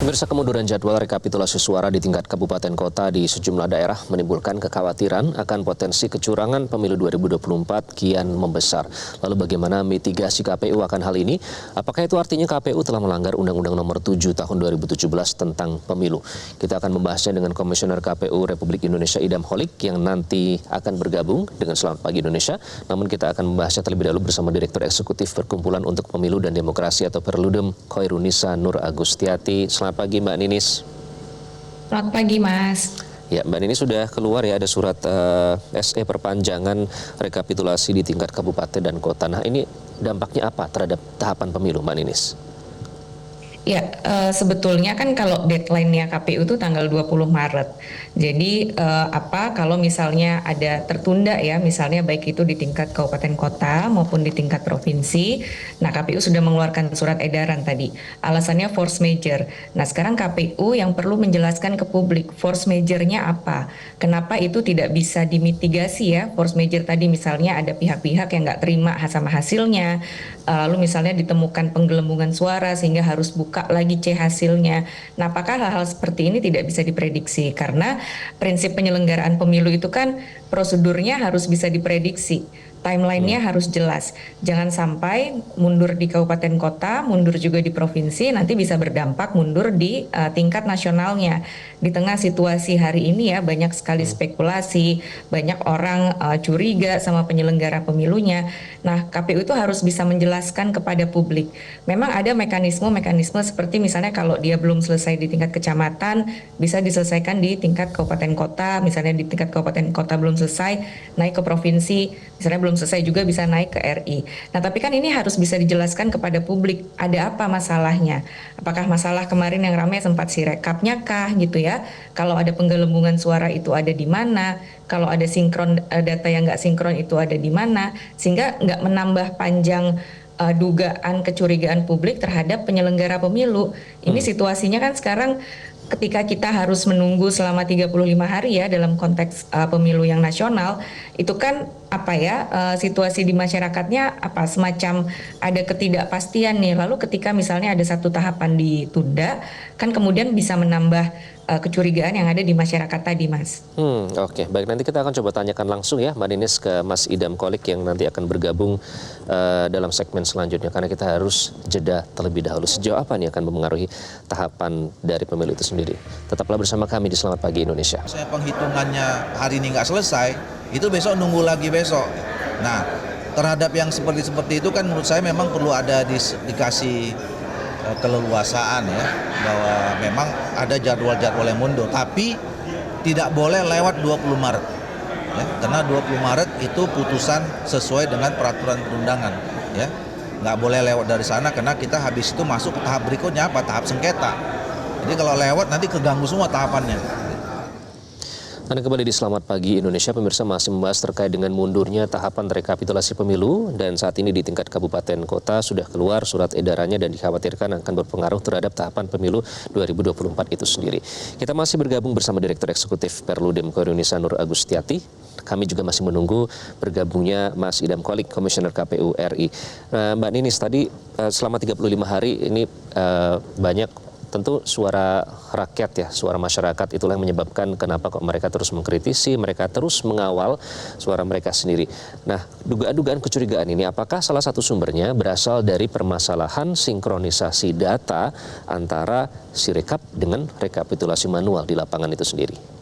Pemirsa, kemunduran jadwal rekapitulasi suara di tingkat kabupaten kota di sejumlah daerah menimbulkan kekhawatiran akan potensi kecurangan pemilu 2024 kian membesar. Lalu bagaimana mitigasi KPU akan hal ini? Apakah itu artinya KPU telah melanggar Undang-Undang Nomor 7 Tahun 2017 tentang pemilu? Kita akan membahasnya dengan Komisioner KPU Republik Indonesia Idam Holik yang nanti akan bergabung dengan Selamat Pagi Indonesia. Namun kita akan membahasnya terlebih dahulu bersama Direktur Eksekutif Perkumpulan untuk Pemilu dan Demokrasi atau Perludem, Khairunisa Nur Agustiati. Selamat pagi Mbak Ninis. Selamat pagi Mas. Ya, Mbak Ninis sudah keluar ya, ada surat SE perpanjangan rekapitulasi di tingkat kabupaten dan kota. Nah, ini dampaknya apa terhadap tahapan pemilu, Mbak Ninis? Ya, sebetulnya kan kalau deadline-nya KPU itu tanggal 20 Maret. Jadi kalau misalnya ada tertunda ya, misalnya baik itu di tingkat kabupaten kota maupun di tingkat provinsi. Nah, KPU sudah mengeluarkan surat edaran tadi. Alasannya force majeure. Nah, sekarang KPU yang perlu menjelaskan ke publik force majeure-nya apa. Kenapa itu tidak bisa dimitigasi ya? Force majeure tadi misalnya ada pihak-pihak yang nggak terima sama hasilnya. Lalu misalnya ditemukan penggelembungan suara sehingga harus buka lagi C hasilnya. Nah, apakah hal-hal seperti ini tidak bisa diprediksi? Karena prinsip penyelenggaraan pemilu itu kan prosedurnya harus bisa diprediksi. Timeline-nya harus jelas. Jangan sampai mundur di kabupaten kota, mundur juga di provinsi, nanti bisa berdampak mundur di tingkat nasionalnya. Di tengah situasi hari ini ya banyak sekali spekulasi, banyak orang curiga sama penyelenggara pemilunya. Nah, KPU itu harus bisa menjelaskan kepada publik. Memang ada mekanisme seperti misalnya kalau dia belum selesai di tingkat kecamatan, bisa diselesaikan di tingkat kabupaten kota. Misalnya di tingkat kabupaten kota belum selesai, naik ke provinsi, misalnya belum selesai juga bisa naik ke RI. Nah, tapi kan ini harus bisa dijelaskan kepada publik, ada apa masalahnya? Apakah masalah kemarin yang ramai sempat sirekapnya kah gitu ya? Kalau ada penggelembungan suara itu ada di mana? Kalau ada sinkron data yang nggak sinkron itu ada di mana? Sehingga nggak menambah panjang dugaan kecurigaan publik terhadap penyelenggara pemilu. Ini situasinya kan sekarang ketika kita harus menunggu selama 35 hari ya dalam konteks pemilu yang nasional, itu kan situasi di masyarakatnya semacam ada ketidakpastian nih. Lalu ketika misalnya ada satu tahapan ditunda, kan kemudian bisa menambah kecurigaan yang ada di masyarakat tadi, Mas. Oke, baik, nanti kita akan coba tanyakan langsung ya Mbak Ninis ke Mas Idam Holik yang nanti akan bergabung dalam segmen selanjutnya, karena kita harus jeda terlebih dahulu. Sejauh apa nih akan mempengaruhi tahapan dari pemilu itu sendiri? Tetaplah bersama kami di Selamat Pagi Indonesia. Saya penghitungannya hari ini nggak selesai, itu besok nunggu lagi besok. Nah, terhadap yang seperti itu kan menurut saya memang perlu ada dikasih keleluasaan ya, bahwa memang ada jadwal-jadwal yang mundur, tapi tidak boleh lewat 20 Maret ya, karena 20 Maret itu putusan sesuai dengan peraturan perundangan ya, nggak boleh lewat dari sana karena kita habis itu masuk ke tahap berikutnya tahap sengketa. Jadi kalau lewat nanti keganggu semua tahapannya. Anda kembali di Selamat Pagi Indonesia, pemirsa, masih membahas terkait dengan mundurnya tahapan rekapitulasi pemilu, dan saat ini di tingkat kabupaten kota sudah keluar surat edarannya dan dikhawatirkan akan berpengaruh terhadap tahapan pemilu 2024 itu sendiri. Kita masih bergabung bersama Direktur Eksekutif Perludem, Khairunisa Nur Agustiati. Kami juga masih menunggu bergabungnya Mas Idam Holik, Komisioner KPU RI. Mbak Ninis, tadi selama 35 hari ini banyak tentu suara rakyat ya, suara masyarakat itulah yang menyebabkan kenapa kok mereka terus mengkritisi, mereka terus mengawal suara mereka sendiri. Nah, dugaan-dugaan kecurigaan ini apakah salah satu sumbernya berasal dari permasalahan sinkronisasi data antara Sirekap dengan rekapitulasi manual di lapangan itu sendiri?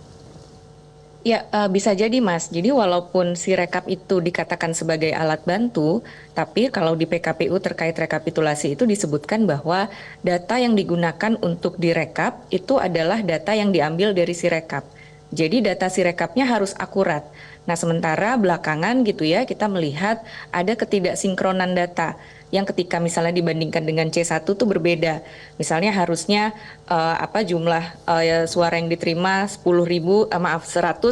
Ya, bisa jadi Mas. Jadi walaupun Sirekap itu dikatakan sebagai alat bantu, tapi kalau di PKPU terkait rekapitulasi itu disebutkan bahwa data yang digunakan untuk direkap itu adalah data yang diambil dari Sirekap. Jadi data Sirekapnya harus akurat. Nah, sementara belakangan gitu ya kita melihat ada ketidaksinkronan data yang ketika misalnya dibandingkan dengan C1 tuh berbeda. Misalnya harusnya jumlah suara yang diterima 100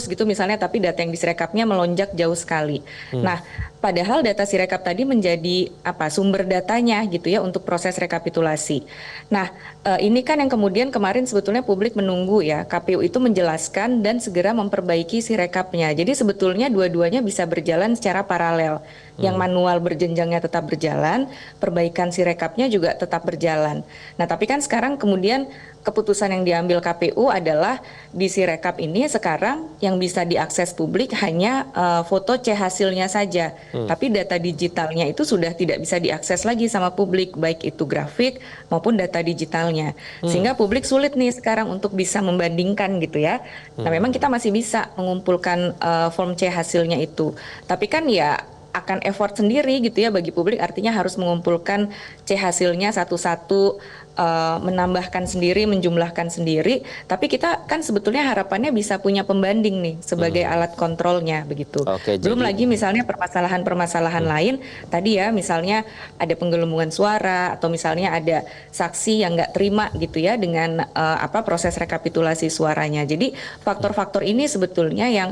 gitu misalnya, tapi data yang disirekapnya melonjak jauh sekali. Nah, padahal data Sirekap tadi menjadi sumber datanya gitu ya untuk proses rekapitulasi. Nah, ini kan yang kemudian kemarin sebetulnya publik menunggu ya KPU itu menjelaskan dan segera memperbaiki Sirekapnya. Jadi sebetulnya dua-duanya bisa berjalan secara paralel. yang manual berjenjangnya tetap berjalan, perbaikan sirekapnya juga tetap berjalan. Nah, tapi kan sekarang kemudian keputusan yang diambil KPU adalah di sirekap ini sekarang yang bisa diakses publik hanya foto C hasilnya saja. Tapi data digitalnya itu sudah tidak bisa diakses lagi sama publik, baik itu grafik maupun data digitalnya. Sehingga publik sulit nih sekarang untuk bisa membandingkan gitu ya. Nah, memang kita masih bisa mengumpulkan form C hasilnya itu. Tapi kan ya akan effort sendiri gitu ya bagi publik, artinya harus mengumpulkan C hasilnya satu-satu, menambahkan sendiri, menjumlahkan sendiri. Tapi kita kan sebetulnya harapannya bisa punya pembanding nih sebagai alat kontrolnya begitu. Belum lagi misalnya permasalahan-permasalahan lain tadi ya, misalnya ada penggelembungan suara atau misalnya ada saksi yang nggak terima gitu ya dengan proses rekapitulasi suaranya. Jadi faktor-faktor ini sebetulnya yang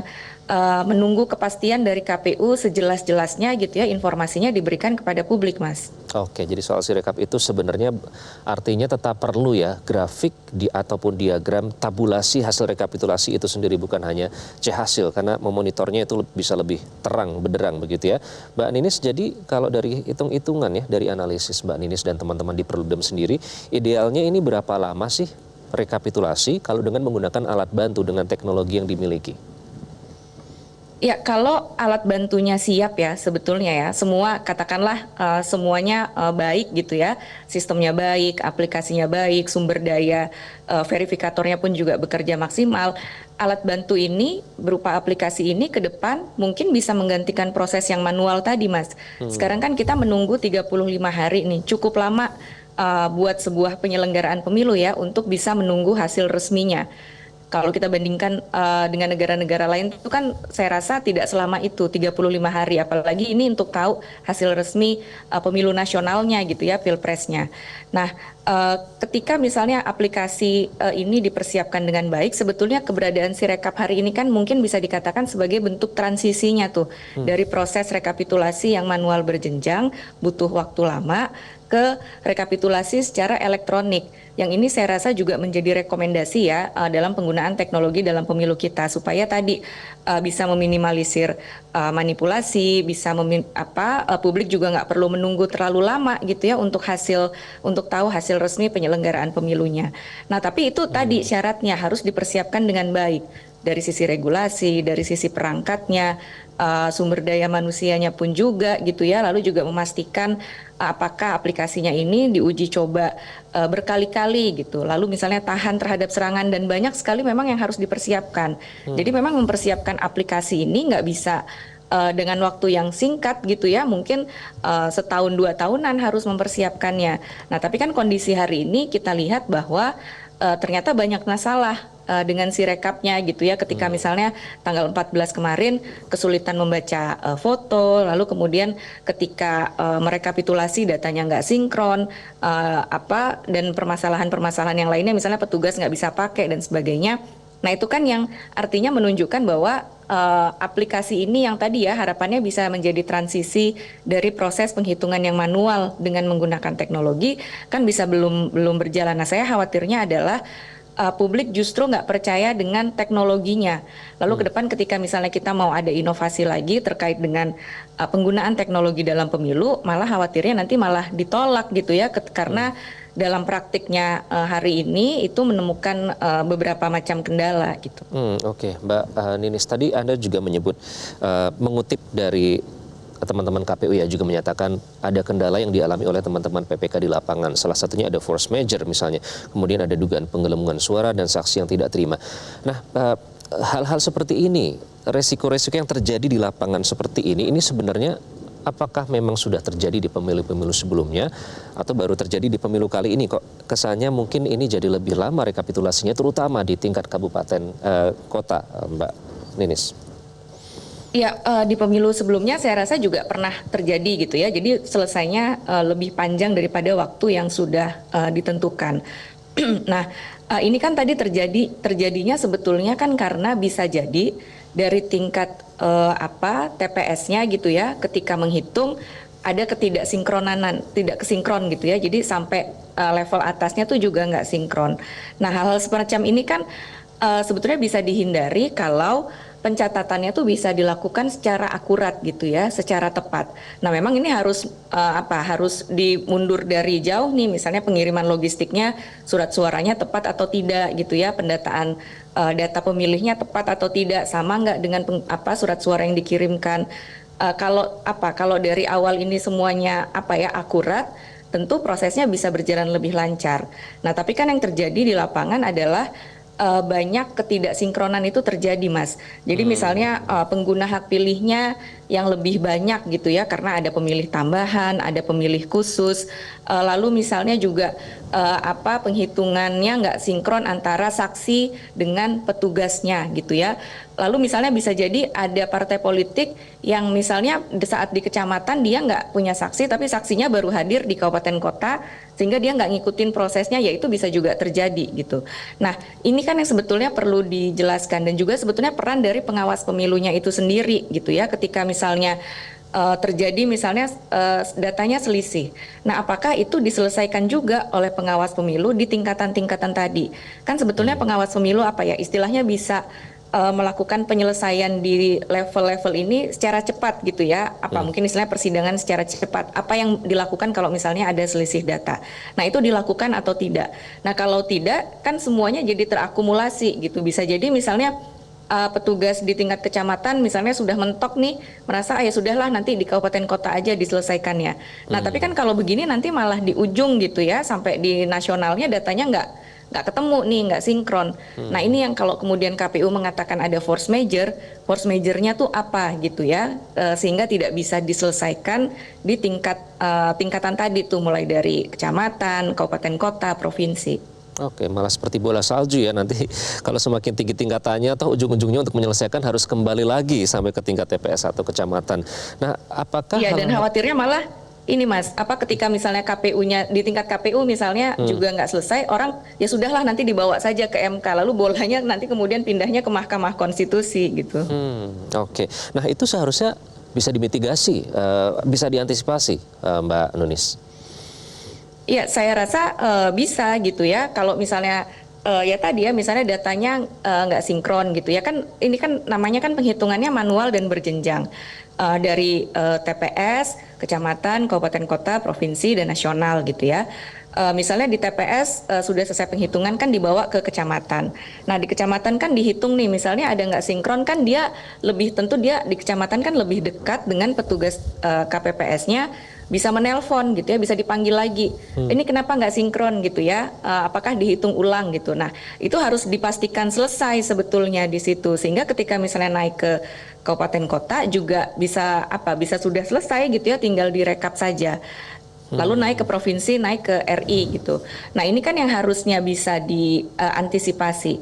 menunggu kepastian dari KPU sejelas-jelasnya gitu ya, informasinya diberikan kepada publik, Mas. Oke, jadi soal sirekap itu sebenarnya artinya tetap perlu ya grafik ataupun diagram tabulasi hasil rekapitulasi itu sendiri, bukan hanya C hasil, karena memonitornya itu bisa lebih terang benderang begitu ya. Mbak Ninis, jadi kalau dari hitung-hitungan ya, dari analisis Mbak Ninis dan teman-teman di Perludem sendiri, idealnya ini berapa lama sih rekapitulasi kalau dengan menggunakan alat bantu dengan teknologi yang dimiliki? Ya, kalau alat bantunya siap ya sebetulnya ya, semua katakanlah semuanya baik gitu ya, sistemnya baik, aplikasinya baik, sumber daya verifikatornya pun juga bekerja maksimal. Alat bantu ini berupa aplikasi ini ke depan mungkin bisa menggantikan proses yang manual tadi, Mas. Sekarang kan kita menunggu 35 hari nih, cukup lama buat sebuah penyelenggaraan pemilu ya untuk bisa menunggu hasil resminya. Kalau kita bandingkan dengan negara-negara lain itu kan saya rasa tidak selama itu 35 hari, apalagi ini untuk tahu hasil resmi pemilu nasionalnya gitu ya, pilpresnya. Nah, ketika misalnya aplikasi ini dipersiapkan dengan baik, sebetulnya keberadaan Sirekap hari ini kan mungkin bisa dikatakan sebagai bentuk transisinya tuh dari proses rekapitulasi yang manual berjenjang, butuh waktu lama, ke rekapitulasi secara elektronik. Yang ini saya rasa juga menjadi rekomendasi ya dalam penggunaan teknologi dalam pemilu kita, supaya tadi bisa meminimalisir manipulasi, bisa publik juga nggak perlu menunggu terlalu lama gitu ya untuk tahu hasil resmi penyelenggaraan pemilunya. Nah, tapi itu tadi syaratnya harus dipersiapkan dengan baik dari sisi regulasi, dari sisi perangkatnya, sumber daya manusianya pun juga gitu ya, lalu juga memastikan apakah aplikasinya ini diuji coba berkali-kali gitu, lalu misalnya tahan terhadap serangan, dan banyak sekali memang yang harus dipersiapkan. Jadi memang mempersiapkan aplikasi ini nggak bisa dengan waktu yang singkat gitu ya, mungkin setahun 2 tahunan harus mempersiapkannya. Nah, tapi kan kondisi hari ini kita lihat bahwa ternyata banyak masalah dengan Sirekapnya gitu ya, ketika misalnya tanggal 14 kemarin kesulitan membaca foto, lalu kemudian ketika merekapitulasi datanya nggak sinkron, dan permasalahan-permasalahan yang lainnya, misalnya petugas nggak bisa pakai dan sebagainya. Nah, itu kan yang artinya menunjukkan bahwa aplikasi ini yang tadi ya harapannya bisa menjadi transisi dari proses penghitungan yang manual dengan menggunakan teknologi, kan bisa belum berjalan. Nah, saya khawatirnya adalah publik justru nggak percaya dengan teknologinya. Lalu ke depan ketika misalnya kita mau ada inovasi lagi terkait dengan penggunaan teknologi dalam pemilu, malah khawatirnya nanti malah ditolak gitu ya, karena dalam praktiknya hari ini itu menemukan beberapa macam kendala gitu. Oke, Mbak Ninis, tadi Anda juga menyebut mengutip dari teman-teman KPU ya, juga menyatakan ada kendala yang dialami oleh teman-teman PPK di lapangan. Salah satunya ada force major misalnya. Kemudian ada dugaan penggelembungan suara dan saksi yang tidak terima. Nah, hal-hal seperti ini, resiko-resiko yang terjadi di lapangan seperti ini sebenarnya apakah memang sudah terjadi di pemilu-pemilu sebelumnya atau baru terjadi di pemilu kali ini? Kok kesannya mungkin ini jadi lebih lama rekapitulasinya, terutama di tingkat kabupaten kota, Mbak Ninis? Ya, di pemilu sebelumnya saya rasa juga pernah terjadi gitu ya. Jadi selesainya lebih panjang daripada waktu yang sudah ditentukan. Nah, ini kan tadi terjadinya sebetulnya kan karena bisa jadi dari tingkat TPS-nya gitu ya, ketika menghitung ada tidak kesinkron gitu ya. Jadi sampai level atasnya tuh juga nggak sinkron. Nah, hal-hal semacam ini kan sebetulnya bisa dihindari kalau pencatatannya tuh bisa dilakukan secara akurat gitu ya, secara tepat. Nah, memang ini harus harus dimundur dari jauh nih, misalnya pengiriman logistiknya, surat suaranya tepat atau tidak gitu ya, pendataan data pemilihnya tepat atau tidak, sama nggak dengan surat suara yang dikirimkan. Kalau dari awal ini semuanya akurat, tentu prosesnya bisa berjalan lebih lancar. Nah, tapi kan yang terjadi di lapangan adalah banyak ketidaksinkronan itu terjadi, Mas. Jadi misalnya pengguna hak pilihnya yang lebih banyak gitu ya, karena ada pemilih tambahan, ada pemilih khusus. Lalu misalnya juga penghitungannya nggak sinkron antara saksi dengan petugasnya gitu ya. Lalu misalnya bisa jadi ada partai politik yang misalnya saat di kecamatan dia nggak punya saksi, tapi saksinya baru hadir di kabupaten kota, sehingga dia nggak ngikutin prosesnya, ya itu bisa juga terjadi gitu. Nah, ini kan yang sebetulnya perlu dijelaskan, dan juga sebetulnya peran dari pengawas pemilunya itu sendiri gitu ya, ketika misalnya terjadi misalnya datanya selisih. Nah, apakah itu diselesaikan juga oleh pengawas pemilu di tingkatan-tingkatan tadi? Kan sebetulnya pengawas pemilu istilahnya bisa melakukan penyelesaian di level-level ini secara cepat gitu ya. Mungkin istilahnya persidangan secara cepat. Apa yang dilakukan kalau misalnya ada selisih data? Nah, itu dilakukan atau tidak? Nah, kalau tidak kan semuanya jadi terakumulasi gitu. Bisa jadi misalnya petugas di tingkat kecamatan misalnya sudah mentok nih, merasa ya sudahlah nanti di kabupaten kota aja diselesaikannya. Nah, tapi kan kalau begini nanti malah di ujung gitu ya, sampai di nasionalnya datanya nggak ketemu nih, nggak sinkron. Nah, ini yang kalau kemudian KPU mengatakan ada force majornya tuh apa gitu ya, sehingga tidak bisa diselesaikan di tingkatan tadi tuh, mulai dari kecamatan, kabupaten kota, provinsi. Oke, malah seperti bola salju ya, nanti kalau semakin tinggi tingkatannya atau ujung-ujungnya untuk menyelesaikan harus kembali lagi sampai ke tingkat TPS atau kecamatan. Nah, apakah dan khawatirnya malah ini, Mas, ketika misalnya KPU-nya di tingkat KPU misalnya juga nggak selesai, orang ya sudahlah nanti dibawa saja ke MK, lalu bolanya nanti kemudian pindahnya ke Mahkamah Konstitusi gitu. Oke. Nah, itu seharusnya bisa dimitigasi, bisa diantisipasi, Mbak Nunis. Ya, saya rasa bisa gitu ya. Kalau misalnya ya tadi ya, misalnya datanya nggak sinkron gitu ya, kan ini kan namanya kan penghitungannya manual dan berjenjang dari TPS, kecamatan, kabupaten kota, provinsi, dan nasional gitu ya. Misalnya di TPS sudah selesai penghitungan kan dibawa ke kecamatan. Nah, di kecamatan kan dihitung nih, misalnya ada nggak sinkron, kan dia tentu dia di kecamatan kan lebih dekat dengan petugas KPPS-nya, bisa menelpon gitu ya, bisa dipanggil lagi. Ini kenapa nggak sinkron gitu ya? Apakah dihitung ulang gitu? Nah, itu harus dipastikan selesai sebetulnya di situ, sehingga ketika misalnya naik ke kabupaten kota juga bisa sudah selesai gitu ya, tinggal direkap saja. Lalu naik ke provinsi, naik ke RI gitu. Nah, ini kan yang harusnya bisa diantisipasi.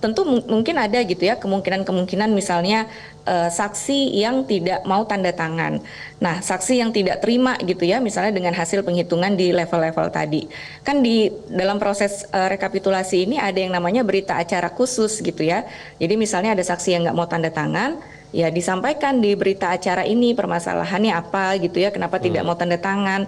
Tentu mungkin ada gitu ya kemungkinan misalnya saksi yang tidak mau tanda tangan. Nah, saksi yang tidak terima gitu ya, misalnya dengan hasil penghitungan di level-level tadi. Kan di dalam proses rekapitulasi ini ada yang namanya berita acara khusus gitu ya. Jadi misalnya ada saksi yang nggak mau tanda tangan, ya disampaikan di berita acara ini permasalahannya apa gitu ya, kenapa tidak mau tanda tangan.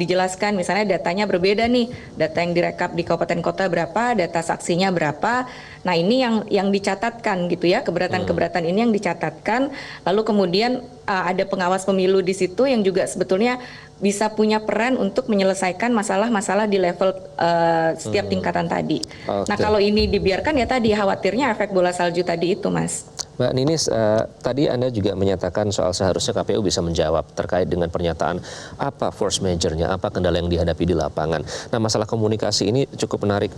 Dijelaskan misalnya datanya berbeda nih, data yang direkap di kabupaten kota berapa, data saksinya berapa. Nah, ini yang dicatatkan gitu ya, keberatan-keberatan ini yang dicatatkan. Lalu kemudian ada pengawas pemilu di situ yang juga sebetulnya bisa punya peran untuk menyelesaikan masalah-masalah di level setiap tingkatan tadi. Okay. Nah, kalau ini dibiarkan ya tadi khawatirnya efek bola salju tadi itu, Mas. Mbak Ninis, tadi Anda juga menyatakan soal seharusnya KPU bisa menjawab terkait dengan pernyataan apa force major-nya, apa kendala yang dihadapi di lapangan. Nah, masalah komunikasi ini cukup menarik,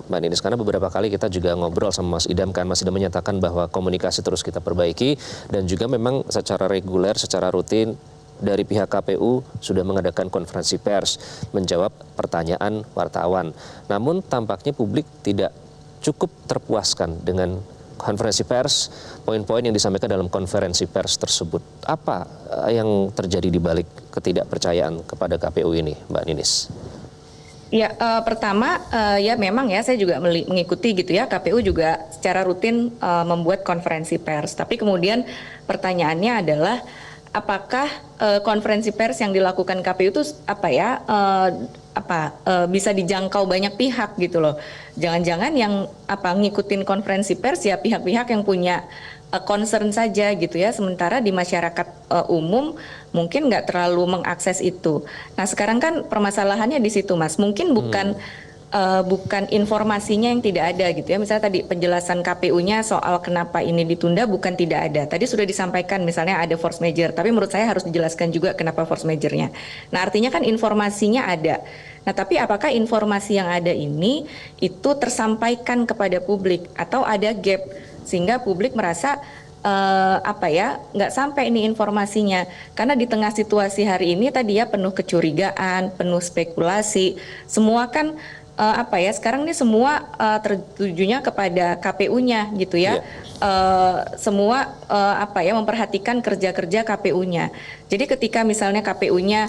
Mbak Ninis, karena beberapa kali kita juga ngobrol sama Mas Idam, kan Mas Idam menyatakan bahwa komunikasi terus kita perbaiki, dan juga memang secara reguler, secara rutin dari pihak KPU sudah mengadakan konferensi pers menjawab pertanyaan wartawan. Namun tampaknya publik tidak cukup terpuaskan dengan konferensi pers, poin-poin yang disampaikan dalam konferensi pers tersebut. Apa yang terjadi di balik ketidakpercayaan kepada KPU ini, Mbak Ninis? Ya, pertama ya memang ya saya juga mengikuti gitu ya, KPU juga secara rutin membuat konferensi pers. Tapi kemudian pertanyaannya adalah apakah konferensi pers yang dilakukan KPU itu bisa dijangkau banyak pihak gitu loh. Jangan-jangan yang ngikutin konferensi pers ya pihak-pihak yang punya concern saja gitu ya. Sementara di masyarakat umum mungkin nggak terlalu mengakses itu. Nah sekarang kan permasalahannya di situ Mas. Mungkin bukan informasinya yang tidak ada gitu ya. Misalnya tadi penjelasan KPU-nya soal kenapa ini ditunda bukan tidak ada. Tadi sudah disampaikan misalnya ada force majeure, tapi menurut saya harus dijelaskan juga kenapa force majeure-nya. Nah artinya kan informasinya ada. Nah tapi apakah informasi yang ada ini itu tersampaikan kepada publik atau ada gap sehingga publik merasa nggak sampai ini informasinya, karena di tengah situasi hari ini tadi ya penuh kecurigaan, penuh spekulasi, semua kan sekarang ini semua tertujunya kepada KPU-nya gitu ya. Semua memperhatikan kerja-kerja KPU-nya. Jadi ketika misalnya KPU-nya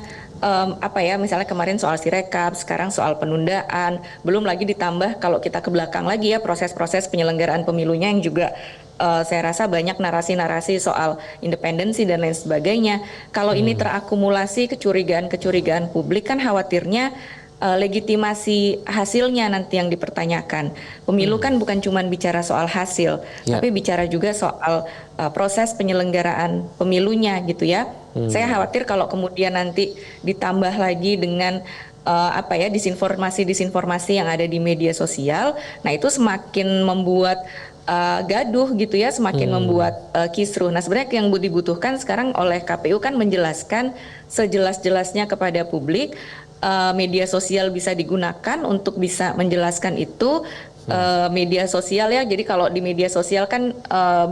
misalnya kemarin soal Sirekap, sekarang soal penundaan, belum lagi ditambah kalau kita ke belakang lagi ya proses-proses penyelenggaraan pemilunya yang juga saya rasa banyak narasi-narasi soal independensi dan lain sebagainya. Kalau ini terakumulasi kecurigaan-kecurigaan publik kan khawatirnya legitimasi hasilnya nanti yang dipertanyakan. Pemilu kan bukan cuma bicara soal hasil, tapi bicara juga soal proses penyelenggaraan pemilunya gitu ya. Saya khawatir kalau kemudian nanti ditambah lagi dengan disinformasi yang ada di media sosial, nah itu semakin membuat gaduh gitu ya, semakin membuat kisruh. Nah sebenarnya yang dibutuhkan sekarang oleh KPU kan menjelaskan sejelas-jelasnya kepada publik. Media sosial bisa digunakan untuk bisa menjelaskan itu. Media sosial ya, jadi kalau di media sosial kan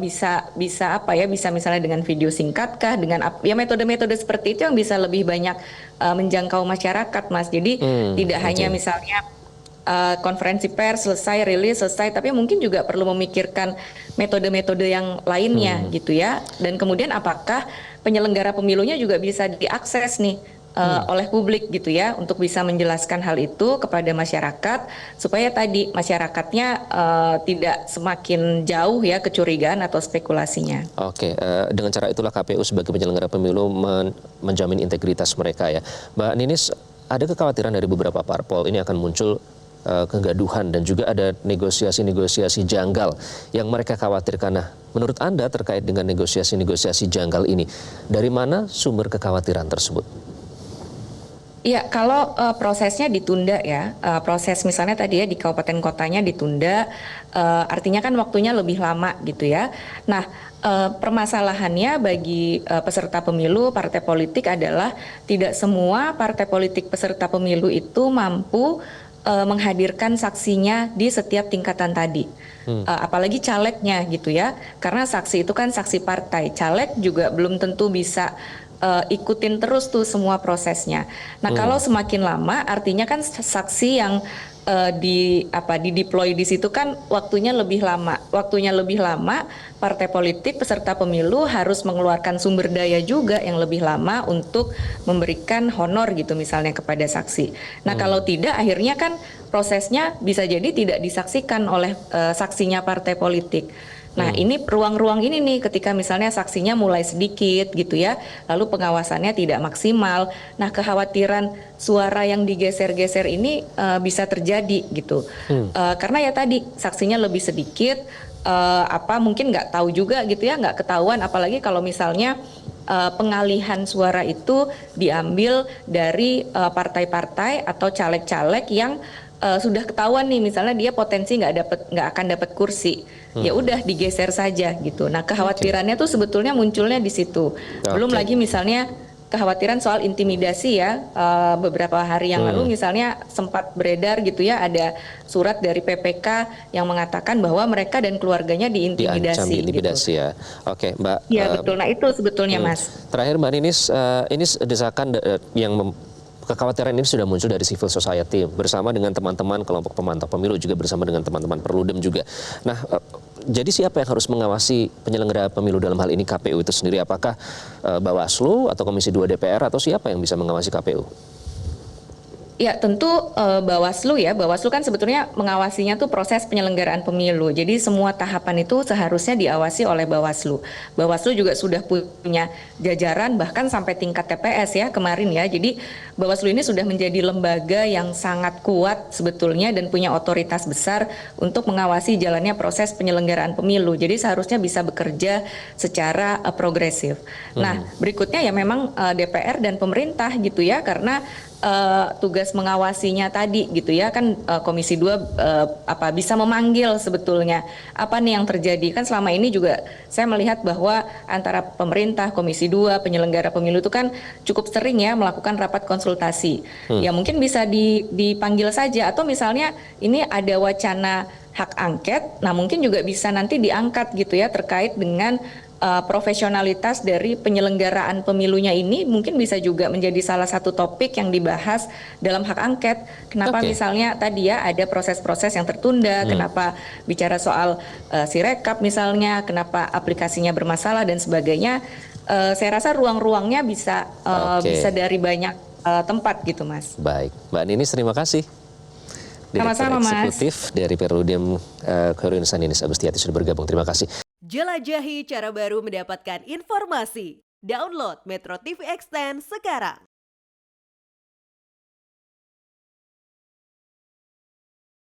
bisa misalnya dengan video singkat kah, dengan metode-metode seperti itu yang bisa lebih banyak menjangkau masyarakat Mas. Jadi tidak hanya misalnya konferensi pers selesai, rilis selesai, tapi mungkin juga perlu memikirkan metode-metode yang lainnya gitu ya. Dan kemudian apakah penyelenggara pemilunya juga bisa diakses nih oleh publik gitu ya, untuk bisa menjelaskan hal itu kepada masyarakat supaya tadi masyarakatnya tidak semakin jauh ya kecurigaan atau spekulasinya. Oke, dengan cara itulah KPU sebagai penyelenggara pemilu menjamin integritas mereka ya. Mbak Ninis, ada kekhawatiran dari beberapa parpol ini akan muncul kegaduhan dan juga ada negosiasi-negosiasi janggal yang mereka khawatirkan. Nah, menurut Anda terkait dengan negosiasi-negosiasi janggal ini, dari mana sumber kekhawatiran tersebut? Iya, kalau prosesnya ditunda ya, proses misalnya tadi ya di kabupaten kotanya ditunda, artinya kan waktunya lebih lama gitu ya. Nah, permasalahannya bagi peserta pemilu, partai politik adalah tidak semua partai politik peserta pemilu itu mampu menghadirkan saksinya di setiap tingkatan tadi. Apalagi calegnya gitu ya, karena saksi itu kan saksi partai, caleg juga belum tentu bisa ikutin terus tuh semua prosesnya. Nah kalau semakin lama artinya kan saksi yang dideploy di situ kan waktunya lebih lama. Waktunya lebih lama, partai politik peserta pemilu harus mengeluarkan sumber daya juga yang lebih lama untuk memberikan honor gitu misalnya kepada saksi. Nah kalau tidak akhirnya kan prosesnya bisa jadi tidak disaksikan oleh saksinya partai politik. Nah ini ruang-ruang ini nih ketika misalnya saksinya mulai sedikit gitu ya, lalu pengawasannya tidak maksimal. Nah kekhawatiran suara yang digeser-geser ini bisa terjadi gitu. Karena ya tadi saksinya lebih sedikit, mungkin nggak tahu juga gitu ya, nggak ketahuan. Apalagi kalau misalnya pengalihan suara itu diambil dari partai-partai atau caleg-caleg yang sudah ketahuan nih misalnya dia potensi nggak akan dapat kursi, ya udah digeser saja gitu. Nah kekhawatirannya tuh sebetulnya munculnya di situ. Belum lagi misalnya kekhawatiran soal intimidasi ya, beberapa hari yang lalu misalnya sempat beredar gitu ya, ada surat dari PPK yang mengatakan bahwa mereka dan keluarganya diintimidasi gitu. Ya. Oke Mbak. Iya betul, nah itu sebetulnya Mas. Terakhir Mbak Ninis, ini desakan yang kekhawatiran ini sudah muncul dari civil society bersama dengan teman-teman kelompok pemantau pemilu, juga bersama dengan teman-teman Perludem juga. Nah, jadi siapa yang harus mengawasi penyelenggara pemilu dalam hal ini KPU itu sendiri? Apakah Bawaslu atau Komisi 2 DPR atau siapa yang bisa mengawasi KPU? Ya tentu Bawaslu ya, Bawaslu kan sebetulnya mengawasinya tuh proses penyelenggaraan pemilu. Jadi semua tahapan itu seharusnya diawasi oleh Bawaslu. Bawaslu juga sudah punya jajaran bahkan sampai tingkat TPS ya kemarin ya. Jadi Bawaslu ini sudah menjadi lembaga yang sangat kuat sebetulnya dan punya otoritas besar untuk mengawasi jalannya proses penyelenggaraan pemilu. Jadi seharusnya bisa bekerja secara progresif. Nah, berikutnya ya memang DPR dan pemerintah gitu ya, karena tugas mengawasinya tadi gitu ya kan Komisi 2 bisa memanggil sebetulnya apa nih yang terjadi. Kan selama ini juga saya melihat bahwa antara pemerintah, Komisi 2, penyelenggara pemilu itu kan cukup sering ya melakukan rapat konsultasi. Ya mungkin bisa dipanggil saja, atau misalnya ini ada wacana hak angket, nah mungkin juga bisa nanti diangkat gitu ya terkait dengan profesionalitas dari penyelenggaraan pemilunya ini, mungkin bisa juga menjadi salah satu topik yang dibahas dalam hak angket. Kenapa misalnya tadi ya ada proses-proses yang tertunda, kenapa bicara soal Sirekap misalnya, kenapa aplikasinya bermasalah dan sebagainya. Saya rasa ruang-ruangnya bisa dari banyak tempat gitu, Mas. Baik, Mbak Ninis, terima kasih. Sama-sama, Mas. Eksekutif dari Perludem Khairunnisa Ninis Agustiati sudah bergabung. Terima kasih. Jelajahi cara baru mendapatkan informasi. Download Metro TV Extend sekarang.